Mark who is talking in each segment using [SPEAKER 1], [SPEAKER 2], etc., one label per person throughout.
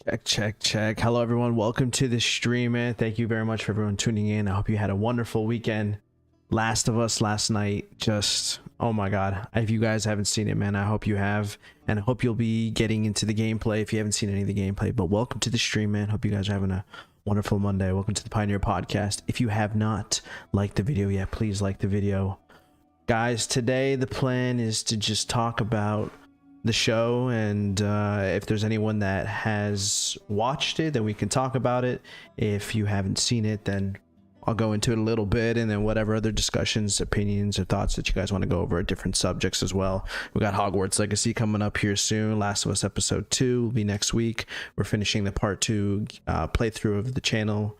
[SPEAKER 1] Check, check, check. Hello, everyone. Welcome to the stream, man. Thank you very much for everyone tuning in. I hope you had a wonderful weekend. Last of Us last night, just, oh my God. If you guys haven't seen it, man, I hope you have. And I hope you'll be getting into the gameplay if you haven't seen any of the gameplay. But welcome to the stream, man. Hope you guys are having a wonderful Monday. Welcome to the Pioneer Podcast. If you have not liked the video yet, please like the video. Guys, today the plan is to just talk about the show, and if there's anyone that has watched it, then we can talk about it. If you haven't seen it, then I'll go into it a little bit, and then whatever other discussions, opinions, or thoughts that you guys want to go over different subjects as well. We got Hogwarts Legacy coming up here soon. Last of Us episode 2 will be next week. We're finishing the part 2 playthrough of the channel.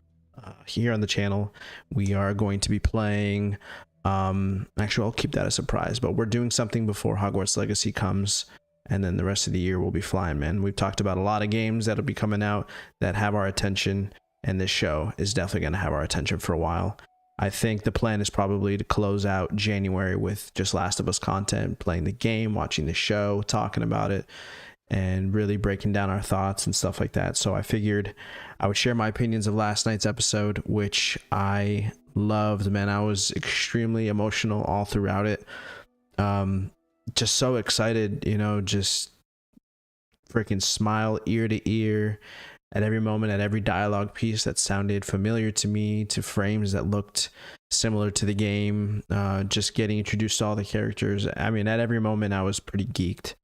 [SPEAKER 1] Here on the channel, we are going to be playing actually, I'll keep that a surprise, but we're doing something before Hogwarts Legacy comes, and then the rest of the year we'll be flying, man. We've talked about a lot of games that'll be coming out that have our attention, and this show is definitely going to have our attention for a while. I think the plan is probably to close out January with just Last of Us content, playing the game, watching the show, talking about it, and really breaking down our thoughts and stuff like that. So I figured I would share my opinions of last night's episode, which I loved, man. I was extremely emotional all throughout it. Just so excited, you know, just freaking smile ear to ear at every moment, at every dialogue piece that sounded familiar to me, to frames that looked similar to the game, just getting introduced to all the characters. I mean, at every moment I was pretty geeked.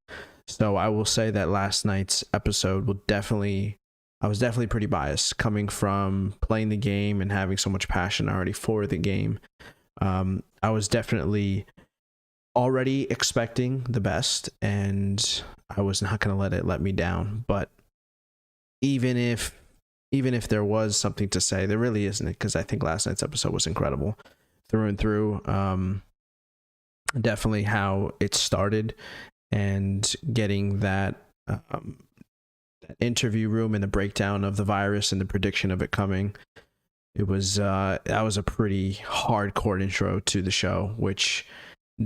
[SPEAKER 1] So I will say that last night's episode I was definitely pretty biased, coming from playing the game and having so much passion already for the game. I was definitely already expecting the best, and I was not going to let me down. But even if there was something to say, there really isn't, because I think last night's episode was incredible through and through. Definitely how it started, and getting that interview room and the breakdown of the virus and the prediction of it coming. It was that was a pretty hardcore intro to the show, which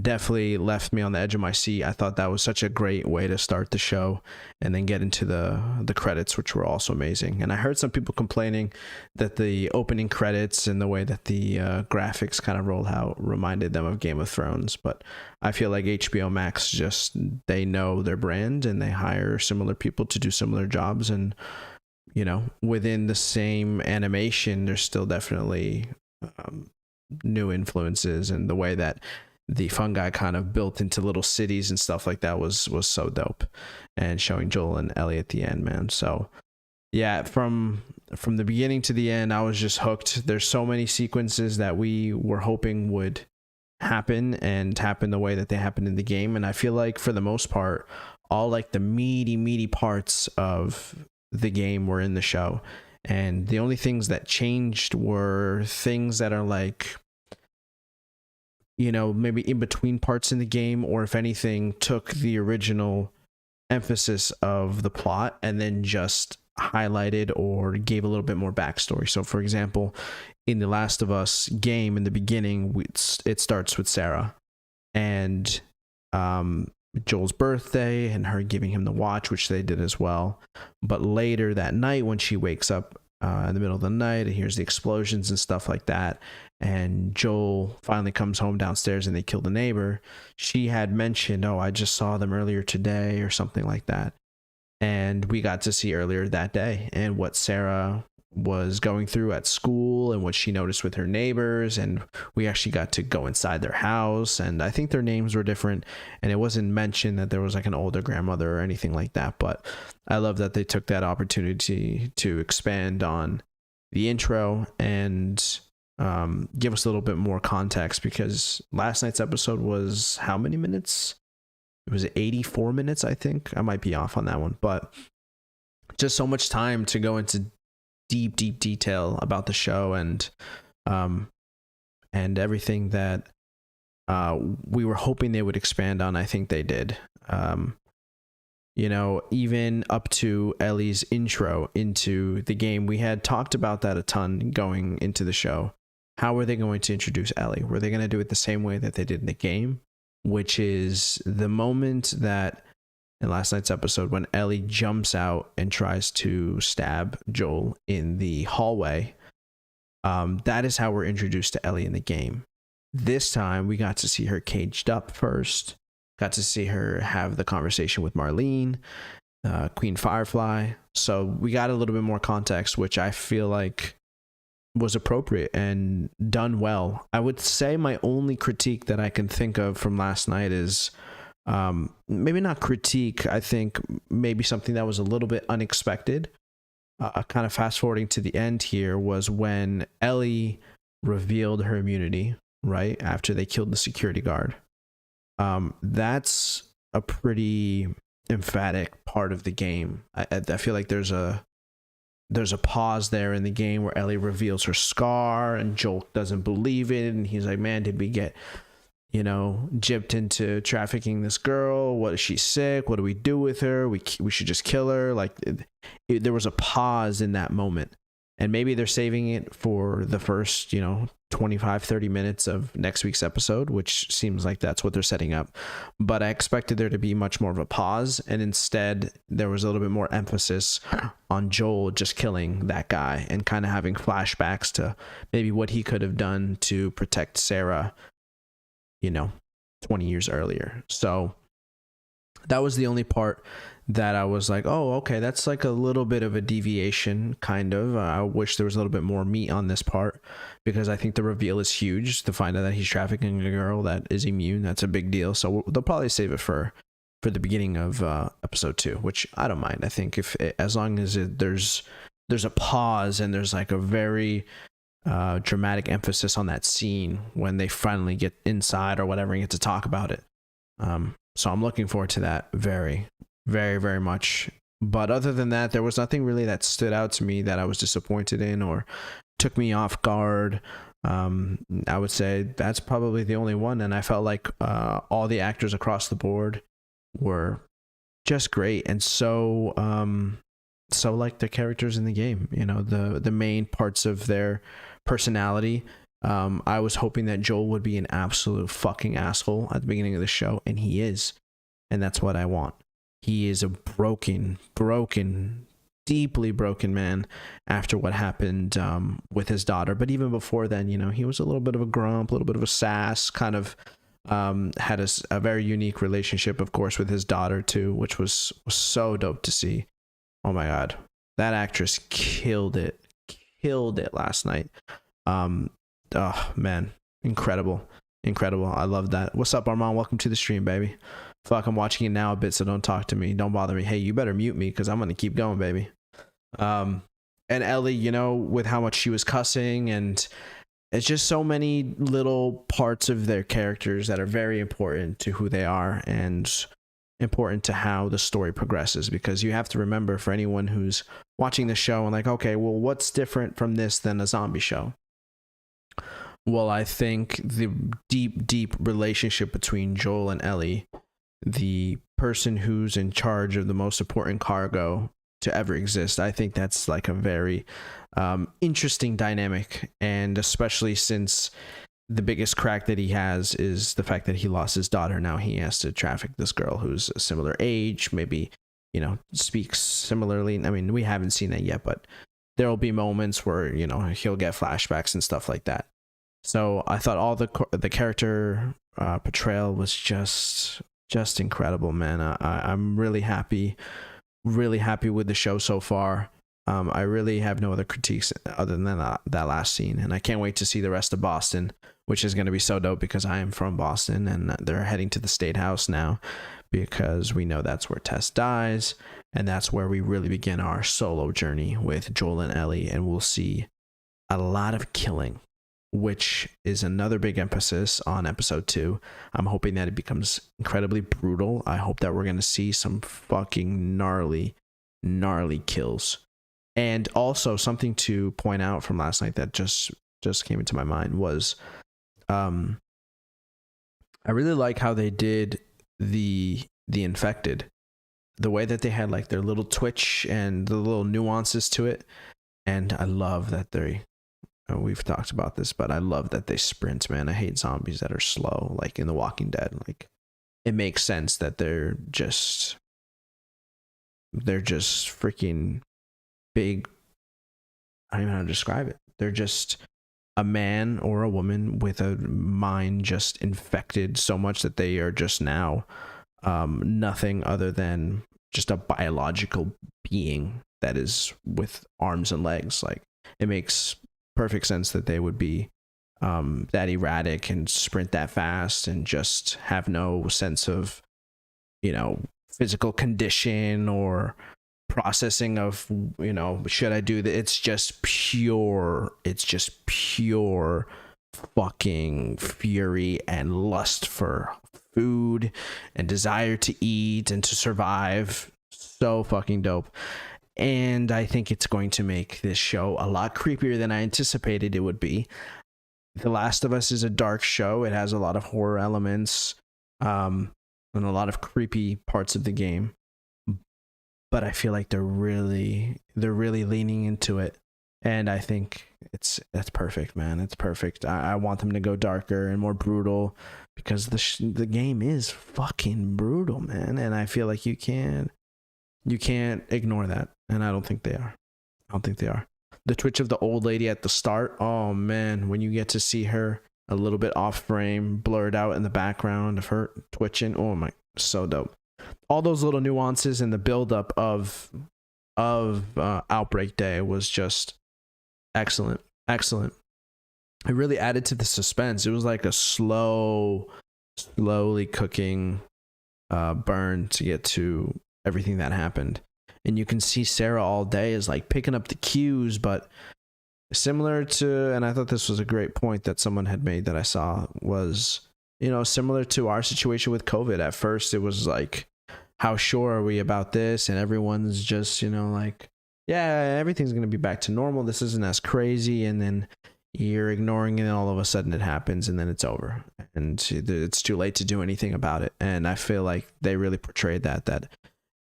[SPEAKER 1] definitely left me on the edge of my seat. I thought that was such a great way to start the show, and then get into the credits, which were also amazing. And I heard some people complaining that the opening credits and the way that the graphics kind of rolled out reminded them of Game of Thrones. But I feel like HBO Max, just, they know their brand and they hire similar people to do similar jobs. And, you know, within the same animation, there's still definitely new influences, and the way that the fungi kind of built into little cities and stuff like that was so dope. And showing Joel and Ellie at the end, man. So yeah, from the beginning to the end, I was just hooked. There's so many sequences that we were hoping would happen, and happen the way that they happened in the game. And I feel like for the most part, all like the meaty parts of the game were in the show. And the only things that changed were things that are like, you know, maybe in between parts in the game, or if anything, took the original emphasis of the plot and then just highlighted or gave a little bit more backstory. So for example, in the Last of Us game, in the beginning, it starts with Sarah and Joel's birthday and her giving him the watch, which they did as well. But later that night, when she wakes up in the middle of the night and hears the explosions and stuff like that, and Joel finally comes home downstairs and they kill the neighbor, she had mentioned, oh, I just saw them earlier today, or something like that. And we got to see earlier that day and what Sarah was going through at school and what she noticed with her neighbors. And we actually got to go inside their house, and I think their names were different, and it wasn't mentioned that there was like an older grandmother or anything like that. But I love that they took that opportunity to expand on the intro and give us a little bit more context, because last night's episode was how many minutes? It was 84 minutes, I think. I might be off on that one, but just so much time to go into deep detail about the show, and everything that we were hoping they would expand on. I think they did. You know, even up to Ellie's intro into the game, we had talked about that a ton going into the show. How were they going to introduce Ellie? Were they going to do it the same way that they did in the game, which is the moment that in last night's episode when Ellie jumps out and tries to stab Joel in the hallway. That is how we're introduced to Ellie in the game. This time we got to see her caged up first, got to see her have the conversation with Marlene, Queen Firefly. So we got a little bit more context, which I feel like was appropriate and done well. I would say my only critique that I can think of from last night is maybe not critique. I think maybe something that was a little bit unexpected. Kind of fast forwarding to the end here was when Ellie revealed her immunity, right after they killed the security guard. That's a pretty emphatic part of the game. I feel like there's a pause there in the game where Ellie reveals her scar and Joel doesn't believe it, and he's like, man, did we get gypped into trafficking this girl? What is she sick? What do we do with her? We should just kill her. Like there was a pause in that moment, and maybe they're saving it for the first 25-30 minutes of next week's episode, which seems like that's what they're setting up. But I expected there to be much more of a pause, and instead there was a little bit more emphasis on Joel just killing that guy and kind of having flashbacks to maybe what he could have done to protect Sarah 20 years earlier. So that was the only part that I was like, oh, okay, that's like a little bit of a deviation, kind of. I wish there was a little bit more meat on this part, because I think the reveal is huge to find out that he's trafficking a girl that is immune. That's a big deal. So they'll probably save it for the beginning of episode 2, which I don't mind. I think as long as there's a pause and there's like a very dramatic emphasis on that scene when they finally get inside or whatever and get to talk about it. So I'm looking forward to that very, very, very much. But other than that, there was nothing really that stood out to me that I was disappointed in or took me off guard. I would say that's probably the only one. And I felt like all the actors across the board were just great, and so like the characters in the game, the main parts of their personality. I was hoping that Joel would be an absolute fucking asshole at the beginning of the show, and he is. And that's what I want. He is a broken, deeply broken man after what happened with his daughter. But even before then, he was a little bit of a grump, a little bit of a sass, kind of had a very unique relationship, of course, with his daughter too, which was so dope to see. Oh my God. That actress killed it last night. Oh man, incredible. I love that. What's up, Armand? Welcome to the stream, baby. Fuck, I'm watching it now a bit, so don't talk to me. Don't bother me. Hey, you better mute me because I'm gonna keep going, baby. And Ellie, with how much she was cussing, and it's just so many little parts of their characters that are very important to who they are and important to how the story progresses, because you have to remember, for anyone who's watching the show and like, okay, well, what's different from this than a zombie show? Well, I think the deep relationship between Joel and Ellie, the person who's in charge of the most important cargo to ever exist, I think that's like a very interesting dynamic. And especially since the biggest crack that he has is the fact that he lost his daughter. Now he has to traffic this girl who's a similar age, maybe, speaks similarly. I mean, we haven't seen that yet, but there will be moments where, he'll get flashbacks and stuff like that. So I thought all the character portrayal was just incredible, man. I'm really happy with the show so far. I really have no other critiques other than that last scene, and I can't wait to see the rest of Boston, which is going to be so dope because I am from Boston, and they're heading to the State House now because we know that's where Tess dies, and that's where we really begin our solo journey with Joel and Ellie, and we'll see a lot of killing, which is another big emphasis on episode 2. I'm hoping that it becomes incredibly brutal. I hope that we're going to see some fucking gnarly kills. And also something to point out from last night that just came into my mind was I really like how they did the infected, the way that they had like their little twitch and the little nuances to it. And I love that we've talked about this, but I love that they sprint, man. I hate zombies that are slow, like in The Walking Dead. Like, it makes sense that they're just They're just freaking big. I don't even know how to describe it. They're just a man or a woman with a mind just infected so much that they are just now nothing other than just a biological being that is with arms and legs. Like, it makes perfect sense that they would be that erratic and sprint that fast and just have no sense of, physical condition or processing of, should I do that? It's just pure fucking fury and lust for food and desire to eat and to survive. So fucking dope. And I think it's going to make this show a lot creepier than I anticipated it would be. The Last of Us is a dark show. It has a lot of horror elements, and a lot of creepy parts of the game. But I feel like they're really leaning into it. And I think that's perfect, man. It's perfect. I want them to go darker and more brutal, because the game is fucking brutal, man. And I feel like you can't ignore that. And I don't think they are. The twitch of the old lady at the start. Oh man, when you get to see her a little bit off frame, blurred out in the background of her twitching. Oh my, so dope. All those little nuances in the buildup of Outbreak Day was just excellent. It really added to the suspense. It was like a slowly cooking burn to get to everything that happened. And you can see Sarah all day is like picking up the cues, but similar to, and I thought this was a great point that someone had made that I saw, was, similar to our situation with COVID. At first it was like, how sure are we about this? And everyone's just, like, yeah, everything's going to be back to normal. This isn't as crazy. And then you're ignoring it, and all of a sudden it happens, and then it's over. And it's too late to do anything about it. And I feel like they really portrayed that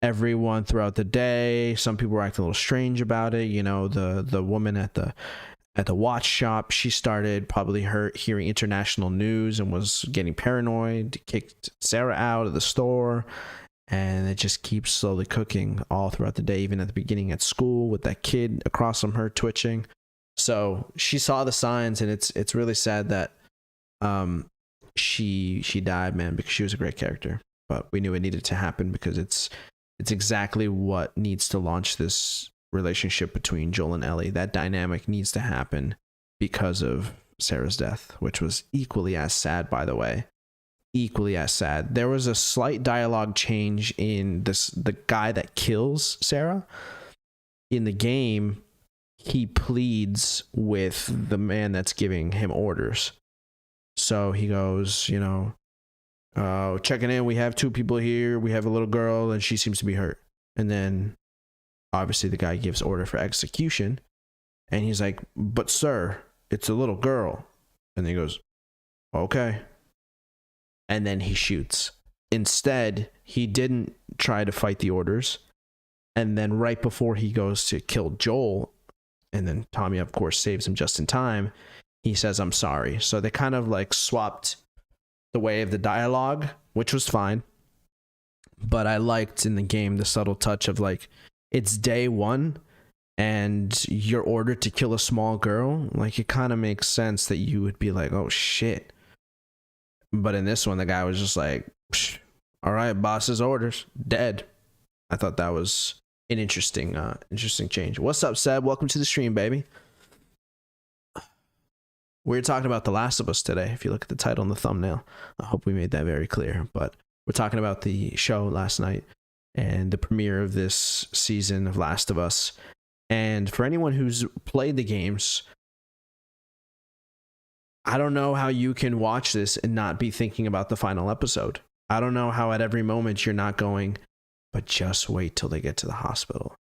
[SPEAKER 1] everyone throughout the day, some people were acting a little strange about it. The woman at the watch shop, she started probably hearing international news and was getting paranoid, kicked Sarah out of the store. And it just keeps slowly cooking all throughout the day, even at the beginning at school with that kid across from her twitching. So she saw the signs, and it's really sad that she died, man, because she was a great character. But we knew it needed to happen because it's exactly what needs to launch this relationship between Joel and Ellie. That dynamic needs to happen because of Sarah's death, which was equally as sad, by the way. Equally as sad. There was a slight dialogue change in the guy that kills Sarah. In the game, he pleads with the man that's giving him orders. So he goes, checking in, we have 2 people here, we have a little girl, and she seems to be hurt. And then obviously the guy gives order for execution, and he's like, but sir, it's a little girl. And then he goes, okay. And then he shoots. Instead, he didn't try to fight the orders. And then right before he goes to kill Joel, and then Tommy, of course, saves him just in time, he says, I'm sorry. So they kind of like swapped the way of the dialogue, which was fine. But I liked in the game the subtle touch of like, it's day 1 and you're ordered to kill a small girl. Like, it kind of makes sense that you would be like, oh shit. But in this one, the guy was just like, all right, boss's orders, dead. I thought that was an interesting change. What's up, Seb? Welcome to the stream, baby. We're talking about The Last of Us today. If you look at the title and the thumbnail, I hope we made that very clear. But we're talking about the show last night and the premiere of this season of Last of Us. And for anyone who's played the games, I don't know how you can watch this and not be thinking about the final episode. I don't know how at every moment you're not going, but just wait till they get to the hospital.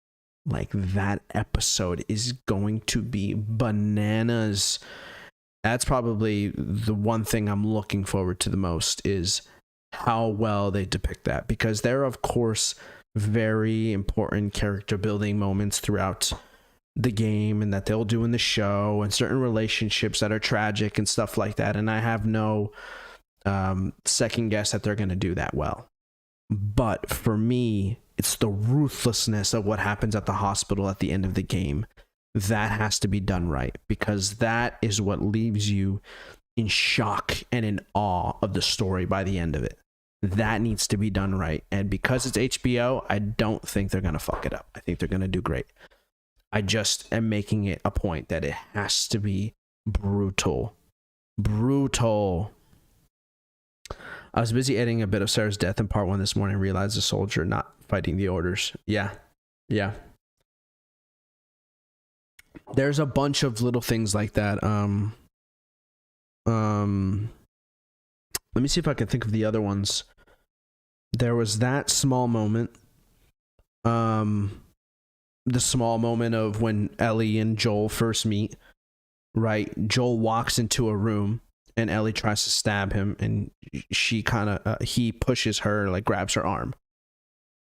[SPEAKER 1] Like, that episode is going to be bananas. That's probably the one thing I'm looking forward to the most, is how well they depict that. Because there are, of course, very important character building moments throughout the game and that they'll do in the show, and certain relationships that are tragic and stuff like that. And I have no second guess that they're going to do that well. But for me, It's the ruthlessness of what happens at the hospital at the end of the game. That has to be done right, because that is what leaves you in shock and in awe of the story by the end of it. That needs to be done right. And because it's HBO, I don't think they're going to fuck it up. I think they're going to do great. I just am making it a point that it has to be brutal. Brutal. I was busy editing a bit of Sarah's death in part 1 this morning and realized the soldier not fighting the orders. Yeah. There's a bunch of little things like that. Let me see if I can think of the other ones. There was that small moment. The small moment of when Ellie and Joel first meet, right? Joel walks into a room and Ellie tries to stab him, and she he pushes her, like grabs her arm.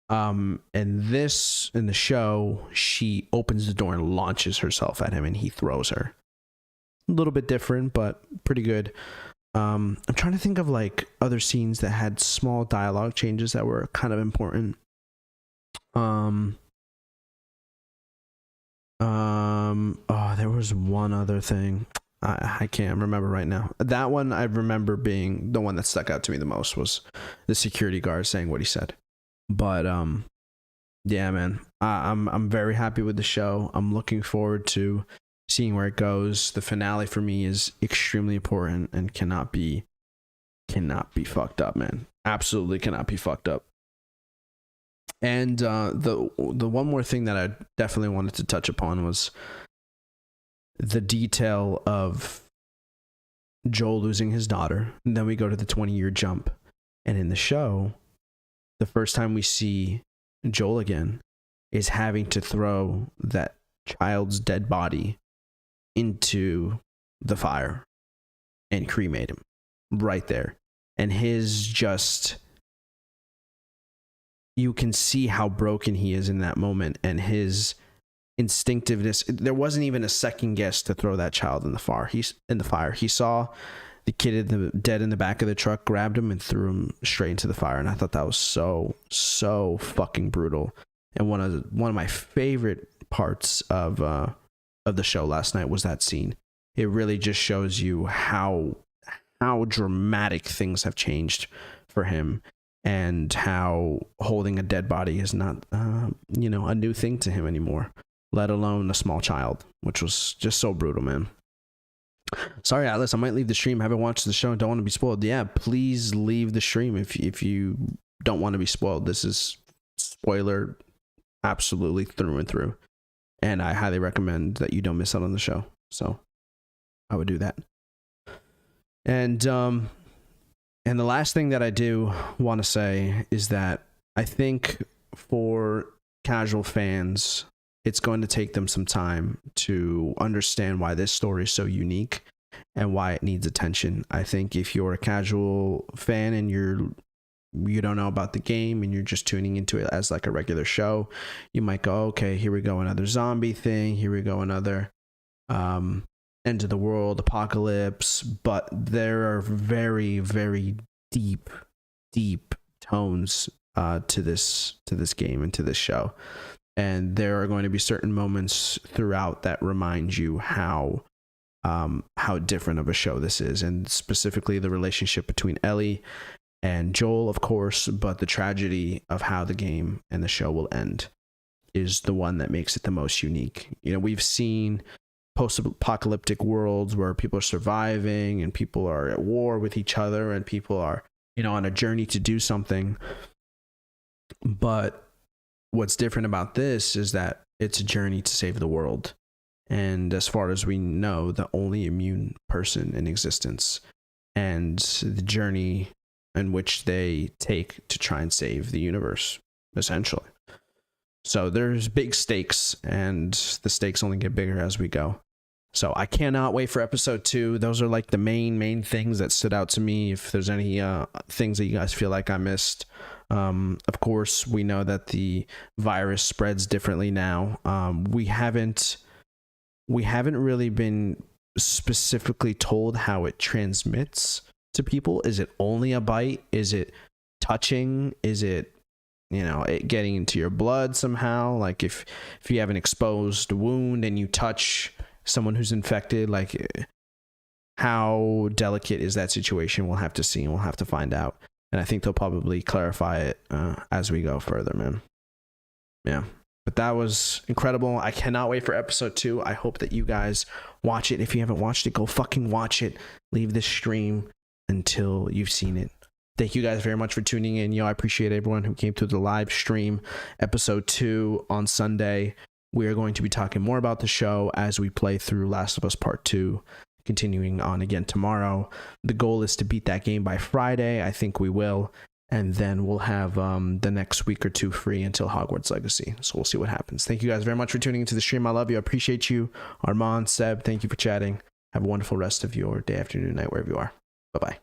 [SPEAKER 1] And this, in the show, she opens the door and launches herself at him and he throws her. A little bit different, but pretty good. I'm trying to think of like other scenes that had small dialogue changes that were kind of important. There was one other thing. I can't remember right now. That one I remember being the one that stuck out to me the most, was the security guard saying what he said. But yeah, man, I'm very happy with the show. I'm looking forward to seeing where it goes. The finale for me is extremely important and cannot be fucked up, man. Absolutely cannot be fucked up. And the one more thing that I definitely wanted to touch upon was the detail of Joel losing his daughter. And then we go to the 20-year jump. And in the show, the first time we see Joel again is having to throw that child's dead body into the fire and cremate him right there. And his just, you can see how broken he is in that moment, and his instinctiveness. There wasn't even a second guess to throw that child in the fire. He saw the kid dead in the back of the truck, grabbed him and threw him straight into the fire. And I thought that was so fucking brutal. And one of my favorite parts of the show last night was that scene. It really just shows you how dramatic things have changed for him, and how holding a dead body is not a new thing to him anymore, let alone a small child, which was just so brutal, man. Sorry, Atlas, I might leave the stream. I haven't watched the show and don't want to be spoiled. Yeah, please leave the stream if you don't want to be spoiled. This is spoiler absolutely through and through. And I highly recommend that you don't miss out on the show. So I would do that. And the last thing that I do want to say is that I think for casual fans, it's going to take them some time to understand why this story is so unique and why it needs attention. I think if you're a casual fan and you don't know about the game and you're just tuning into it as like a regular show, you might go, okay, here we go, another zombie thing. Here we go, another end of the world apocalypse. But there are very, very deep tones to this game and to this show. And there are going to be certain moments throughout that remind you how different of a show this is, and specifically the relationship between Ellie and Joel, of course, but the tragedy of how the game and the show will end is the one that makes it the most unique. We've seen post-apocalyptic worlds where people are surviving and people are at war with each other and people are, on a journey to do something. But what's different about this is that it's a journey to save the world. And as far as we know, the only immune person in existence, and the journey in which they take to try and save the universe, essentially. So there's big stakes, and the stakes only get bigger as we go. So I cannot wait for episode 2. Those are like the main things that stood out to me. If there's any things that you guys feel like I missed, of course, we know that the virus spreads differently now. We haven't really been specifically told how it transmits to people. Is it only a bite? Is it touching? Is it it getting into your blood somehow. Like if you have an exposed wound and you touch someone who's infected, like how delicate is that situation? We'll have to see, and we'll have to find out. And I think they'll probably clarify it as we go further, man. Yeah. But that was incredible. I cannot wait for episode 2. I hope that you guys watch it. If you haven't watched it, go fucking watch it. Leave this stream until you've seen it. Thank you guys very much for tuning in. I appreciate everyone who came to the live stream. Episode 2 on Sunday. We are going to be talking more about the show as we play through Last of Us Part 2, continuing on again tomorrow. The goal is to beat that game by Friday. I think we will. And then we'll have the next week or 2 free until Hogwarts Legacy. So we'll see what happens. Thank you guys very much for tuning into the stream. I love you. I appreciate you. Armand, Seb, thank you for chatting. Have a wonderful rest of your day, afternoon, night, wherever you are. Bye-bye.